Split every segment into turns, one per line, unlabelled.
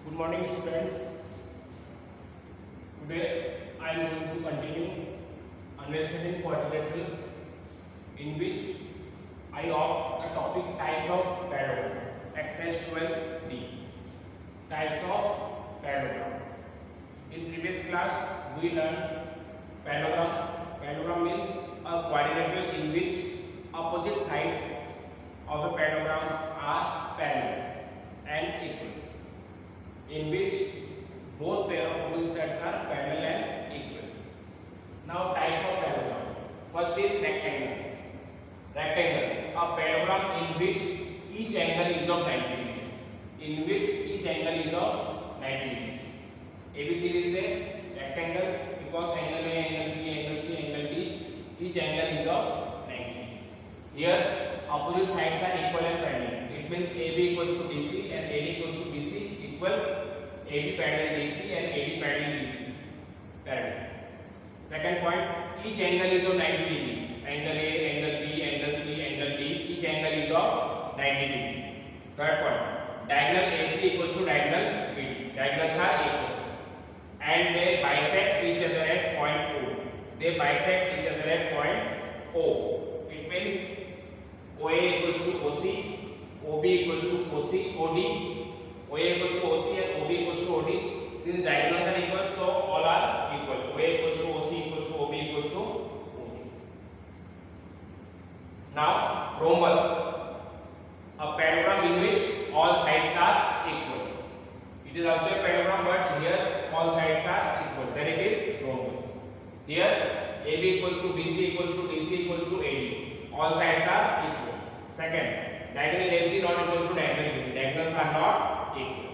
Good morning, students. Today I am going to continue understanding quadrilateral, in which I opt the topic types of parallelogram. Exercise 12D. Types of parallelogram. In previous class we learned parallelogram. Parallelogram means a quadrilateral in which opposite sides of a parallelogram are parallel and equal, in which both pair of opposite sides are parallel and equal. Now types of parallelogram. First is rectangle. Rectangle, a parallelogram in which each angle is of 90 degrees. In which each angle is of 90 degrees. ABCD is a rectangle because angle A, angle B, angle C, angle D, each angle is of 90 degrees. Here opposite sides are equal and parallel. It means AB equals to DC and AD equals to BC equal AB parallel DC and AD parallel DC parallel. Second point, each angle is of 90 degree. Angle A, angle B, angle C, angle D, each angle is of 90 degree. Third point, diagonal AC equals to diagonal BD. Diagonals are equal and they bisect each other at point O. They bisect each other at point O. It means OA equals to OC, OB equals to OD, OA equals to OC and OB equals to OD. Since diagonals are equal, so all are equal. OA equals to OC equals to OB equals to OD. Now, rhombus, a parallelogram in which all sides are equal. It is also a parallelogram, but here all sides are equal. Then it is rhombus. Here AB equals to BC equals to DC equals to AD. All sides are equal. Second, diagonal AC not equal to diagonal BD. Diagonals are not equal.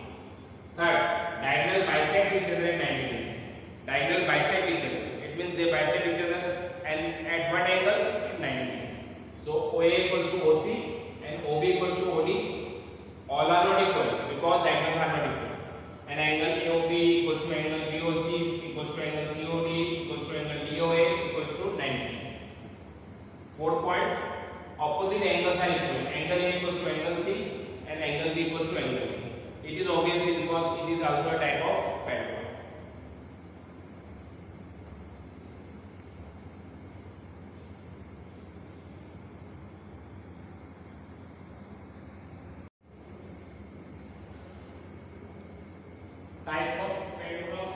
Third, diagonal bisect each other at 90 degree. Diagonal bisect each other. It means they bisect each other and at what angle? At 90 degree. So OA equals to OC and OB equals to OD. All are not equal because diagonals are not equal. And angle AOB equals to angle BOC equals to angle COD equals to angle DOA equals to 90. Fourth point, opposite angles are equal. Angle A equals to angle C and angle B equals to angle B. It is obviously because it is also a type of parallelogram. Types of parallelogram.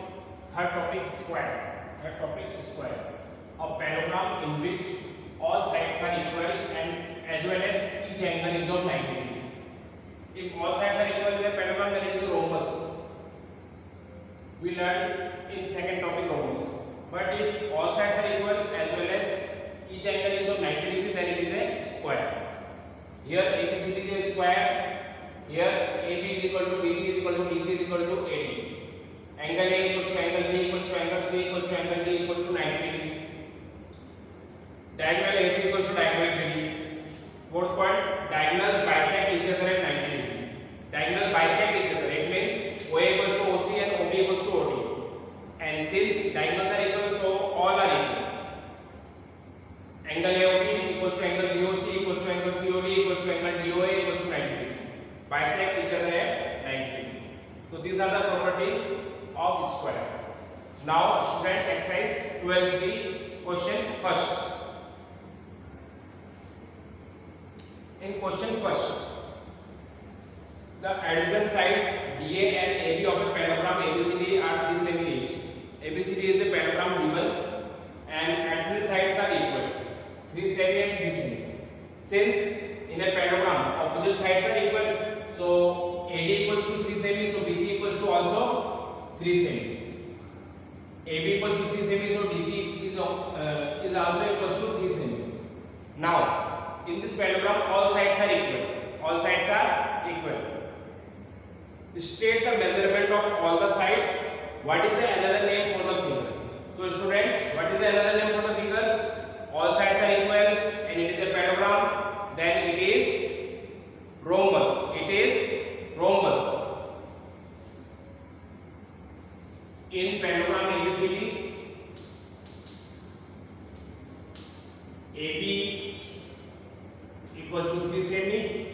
Third topic, square. Third topic, square. A parallelogram in which all sides are equal and as well as each angle is of 90 degree. If all sides are equal in a parallelogram, then it is a rhombus. We learned in second topic rhombus. But if all sides are equal as well as each angle is of 90 degree, then it is a square. Here ABCD is a square. Here AB is equal to BC is equal to DC is equal to AD. Angle A equals to angle B equals to angle C equals to angle D equals to 90 degree. Diagonal AC equals to diagonal BD. Fourth point, diagonals bisect each other at 90 degree. Diagonal bisect each other. It means OA equals to OC and OB equals to OD. And since diagonals are equal, so all are equal. Angle AOB equals to angle BOC equals to angle COD equals to angle DOA equals to 90 degree. Bisect each other at 90 degree. So these are the properties of square. Now student exercise 12B, question first. In question first, the adjacent sides DA and AB of a parallelogram ABCD are 3 cm each. ABCD is the parallelogram given and adjacent sides are equal, 3 cm and 3 cm. Since in a parallelogram opposite sides are equal, so AD equals to 3 cm, so BC equals to also 3 cm. AB equals to 3 cm, so DC is also equals to 3 cm. Now in this parallelogram all sides are equal. All sides are equal. State the measurement of all the sides. What is the another name for the figure? So students, what is the another name for the figure? All sides are equal and it is a parallelogram. Then it is rhombus. It is rhombus. In parallelogram ABCD, AB equals to 3 cm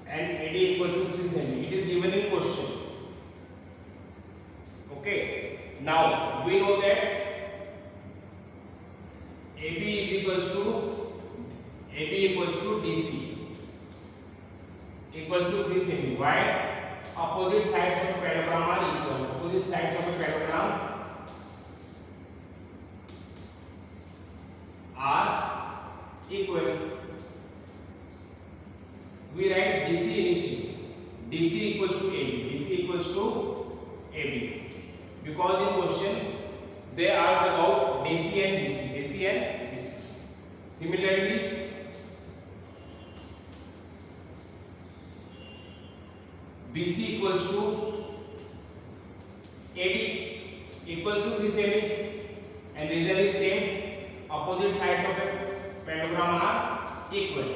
and AD equals to 3 cm. It is given in question. Now we know that AB equals to DC equals to 3 cm. Why? Opposite sides of a parallelogram are equal. Opposite sides of a parallelogram are equal. We write DC initially. DC equals to AB. DC equals to AB. Because in question they ask about DC and DC. DC and DC. Similarly, BC equals to AD equals to 3 cm, and reason is same. Opposite sides of a parallelogram are equal.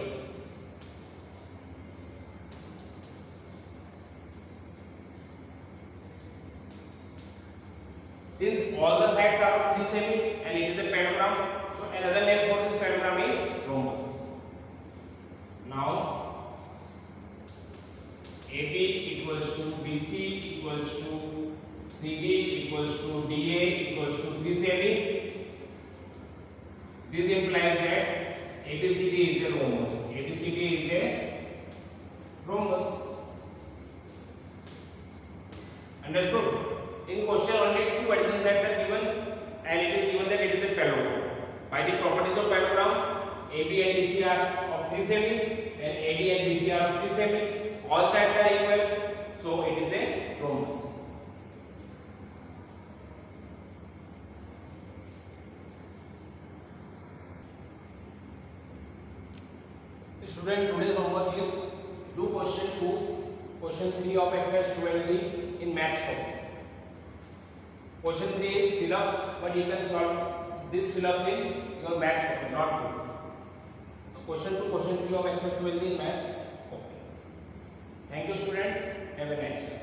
Since all the sides are of 3 cm and it is a parallelogram, so another name for this parallelogram is rhombus. Now AB equals to BC equals to CD equals to DA equals to 3 cm. This implies that ABCD is a rhombus. ABCD is a rhombus. Understood? In question only two adjacent sides are given and it is given that it is a parallelogram. By the properties of parallelogram, AB and DC are of 3 cm and AD and BC are of 3 cm. All sides are equal, so it is a rhombus. Student, today's homework is do question 2, question 3 of exercise 12D in maths form. Question 3 is fill-ups, but you can solve this fill-ups in your maths form, not book. Question 2, question 3 of exercise 12D in maths. Thank you students, have a nice day.